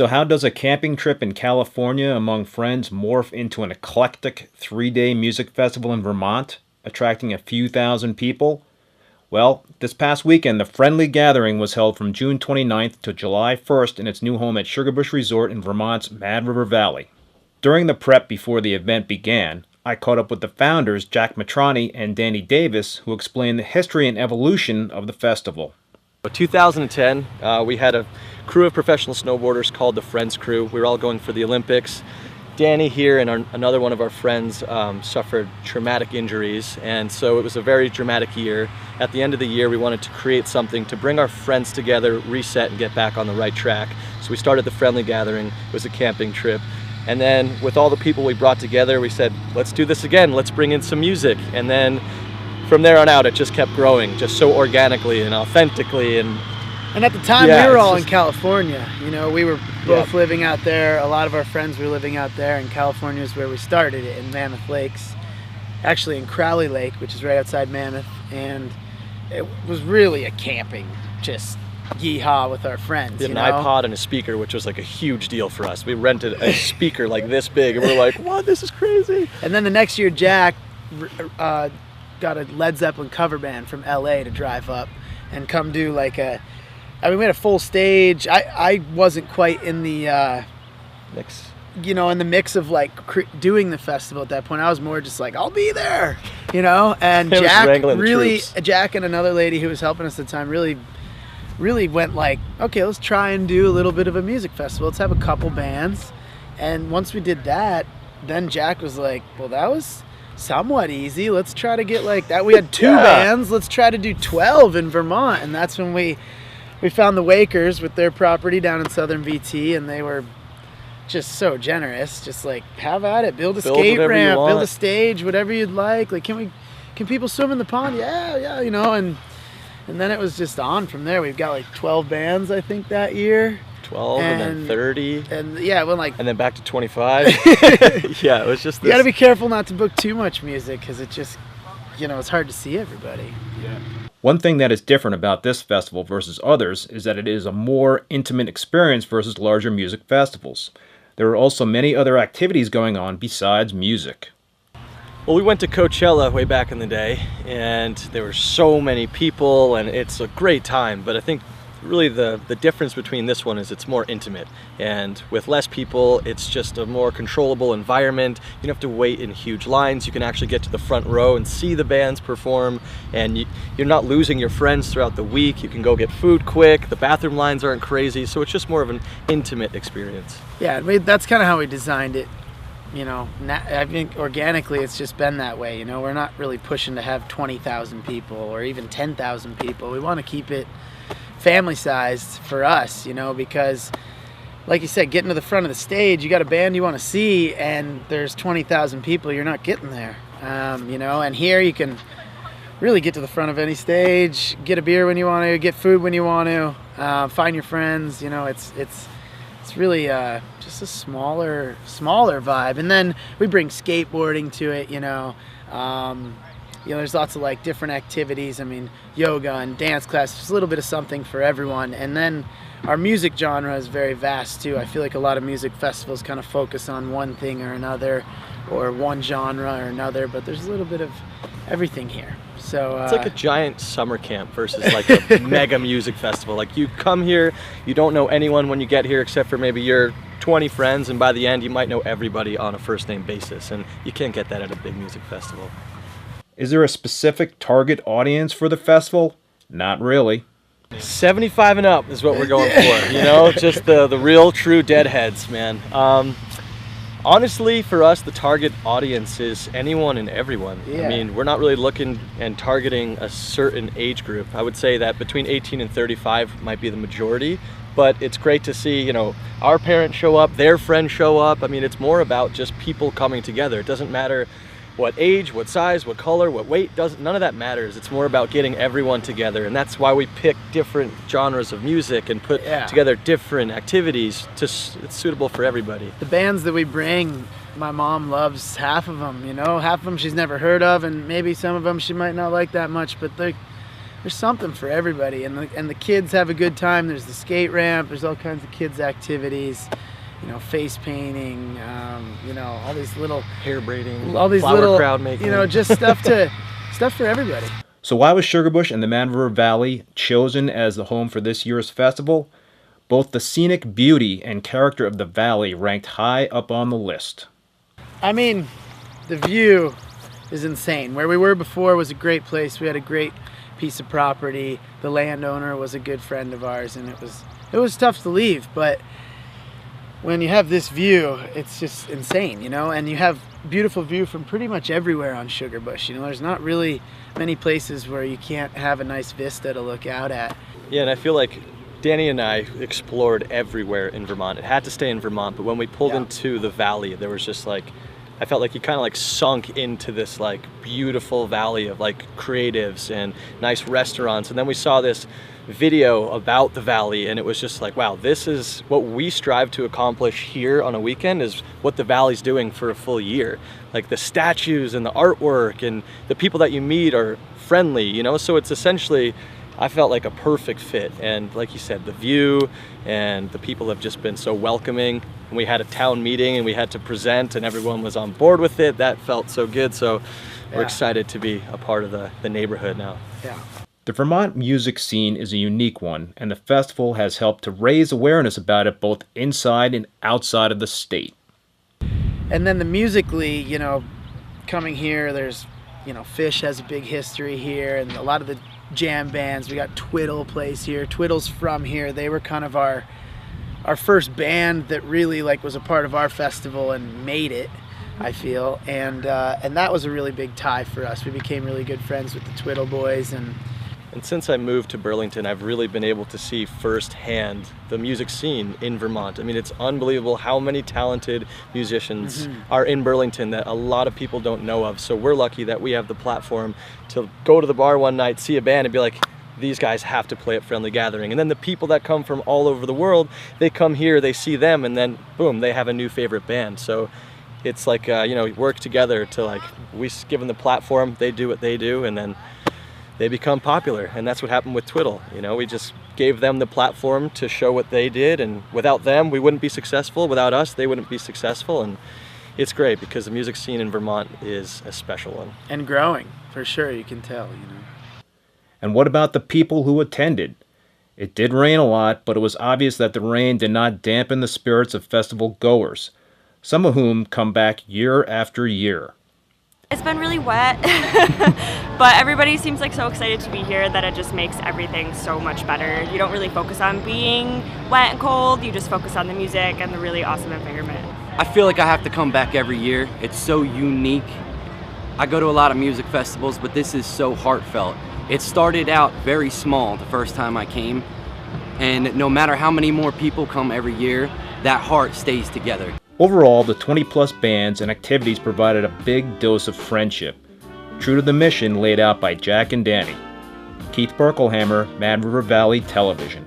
So how does a camping trip in California among friends morph into an eclectic 3-day music festival in Vermont, attracting a few thousand people? Well, this past weekend, the Friendly Gathering was held from June 29th to July 1st in its new home at Sugarbush Resort in Vermont's Mad River Valley. During the prep before the event began, I caught up with the founders, Jack Matrani and Danny Davis, who explained the history and evolution of the festival. 2010, we had a crew of professional snowboarders called the Friends Crew. We were all going for the Olympics. Danny here and another one of our friends suffered traumatic injuries, and so it was a very dramatic year. At the end of the year, we wanted to create something to bring our friends together, reset, and get back on the right track. So we started the Friendly Gathering. It was a camping trip. And then with all the people we brought together, we said, let's do this again. Let's bring in some music. And then from there on out, it just kept growing, just so organically and authentically. And at the time, we were all in California. You know, we were both living out there. A lot of our friends were living out there, and California is where we started it, in Mammoth Lakes. Actually in Crowley Lake, which is right outside Mammoth. And it was really a camping, just yeehaw with our friends. We had an iPod and a speaker, which was like a huge deal for us. We rented a speaker like this big, and we're like, what, this is crazy. And then the next year, Jack got a Led Zeppelin cover band from LA to drive up and come do like we had a full stage. I wasn't quite in the mix, in the mix of like doing the festival at that point. I was more just like, I'll be there, and Jack and another lady who was helping us at the time really went like, okay, let's try and do a little bit of a music festival. Let's have a couple bands. And once we did that, then Jack was like, well, that was somewhat easy. Let's try to get like that. We had two bands. Let's try to do 12 in Vermont. And that's when we found the Wakers with their property down in Southern VT, and they were just so generous. Just like, have at it. Build a skate ramp, build a stage, whatever you'd like. Like, can people swim in the pond? Yeah, and then it was just on from there. We've got like 12 bands, I think, that year. 12 and then 30. And yeah, well, like. And then back to 25. Yeah, it was just this. You got to be careful not to book too much music, because it just, it's hard to see everybody. Yeah. One thing that is different about this festival versus others is that it is a more intimate experience versus larger music festivals. There are also many other activities going on besides music. Well, we went to Coachella way back in the day, and there were so many people, and it's a great time. But I think really the difference between this one is it's more intimate, and with less people, it's just a more controllable environment. You don't have to wait in huge lines. You can actually get to the front row and see the bands perform, and you're not losing your friends throughout the week. You can go get food quick. The bathroom lines aren't crazy, so it's just more of an intimate experience. Yeah, that's kind of how we designed it. I think organically it's just been that way. We're not really pushing to have 20,000 people or even 10,000 people. We want to keep it family sized for us, because like you said, getting to the front of the stage, you got a band you want to see, and there's 20,000 people, you're not getting there. And here you can really get to the front of any stage, get a beer when you want to, get food when you want to, find your friends. It's really just a smaller vibe. And then we bring skateboarding to it, there's lots of like different activities. I mean, yoga and dance class, just a little bit of something for everyone. And then our music genre is very vast too. I feel like a lot of music festivals kind of focus on one thing or another, or one genre or another, but there's a little bit of everything here. So it's like a giant summer camp versus like a mega music festival. Like, you come here, you don't know anyone when you get here except for maybe your 20 friends, and by the end you might know everybody on a first name basis, and you can't get that at a big music festival. Is there a specific target audience for the festival? Not really. 75 and up is what we're going for, just the real true deadheads, man. Honestly, for us, the target audience is anyone and everyone. Yeah. I mean, we're not really looking and targeting a certain age group. I would say that between 18 and 35 might be the majority, but it's great to see, our parents show up, their friends show up. I mean, it's more about just people coming together. It doesn't matter what age, what size, what color, what weight, none of that matters. It's more about getting everyone together, and that's why we pick different genres of music and put together different activities. It's suitable for everybody. The bands that we bring, my mom loves half of them, half of them she's never heard of, and maybe some of them she might not like that much, but something for everybody, and the kids have a good time. There's the skate ramp. There's all kinds of kids activities. Face painting, all these little hair braiding, all these flower little crowd making, just stuff for everybody. So why was Sugarbush and the Mad River Valley chosen as the home for this year's festival? Both the scenic beauty and character of the valley ranked high up on the list. I mean, the view is insane. Where we were before was a great place. We had a great piece of property. The landowner was a good friend of ours, and it was tough to leave, but when you have this view, it's just insane, and you have beautiful view from pretty much everywhere on Sugarbush. There's not really many places where you can't have a nice vista to look out at. Yeah, and I feel like Danny and I explored everywhere in Vermont. It had to stay in Vermont, but when we pulled into the valley, there was just I felt like you kind of sunk into this beautiful valley of creatives and nice restaurants. And then we saw this video about the valley, and it was just wow, this is what we strive to accomplish here on a weekend, is what the valley's doing for a full year. The statues and the artwork and the people that you meet are friendly, so it's essentially, I felt like a perfect fit. And like you said, the view and the people have just been so welcoming. And we had a town meeting and we had to present, and everyone was on board with it. That felt so good. So we're excited to be a part of the neighborhood now. Yeah. The Vermont music scene is a unique one, and the festival has helped to raise awareness about it both inside and outside of the state. And then musically, coming here, there's, Fish has a big history here, and a lot of the jam bands. We got Twiddle plays here. Twiddle's from here. They were kind of our first band that really was a part of our festival and made it, I feel. And that was a really big tie for us. We became really good friends with the Twiddle boys, and since I moved to Burlington, I've really been able to see firsthand the music scene in Vermont. I mean, it's unbelievable how many talented musicians are in Burlington that a lot of people don't know of. So we're lucky that we have the platform to go to the bar one night, see a band, and be like, these guys have to play at Frendly Gathering. And then the people that come from all over the world, they come here, they see them, and then boom, they have a new favorite band. So it's work together to we give them the platform, they do what they do, and then they become popular. And that's what happened with Twiddle. We just gave them the platform to show what they did, and without them, we wouldn't be successful. Without us, they wouldn't be successful. And it's great because the music scene in Vermont is a special one. And growing, for sure, you can tell, And what about the people who attended? It did rain a lot, but it was obvious that the rain did not dampen the spirits of festival goers, some of whom come back year after year. It's been really wet, but everybody seems so excited to be here that it just makes everything so much better. You don't really focus on being wet and cold, you just focus on the music and the really awesome environment. I feel like I have to come back every year. It's so unique. I go to a lot of music festivals, but this is so heartfelt. It started out very small the first time I came, and no matter how many more people come every year, that heart stays together. Overall, the 20-plus bands and activities provided a big dose of friendship, true to the mission laid out by Jack and Danny. Keith Berkelhammer, Mad River Valley Television.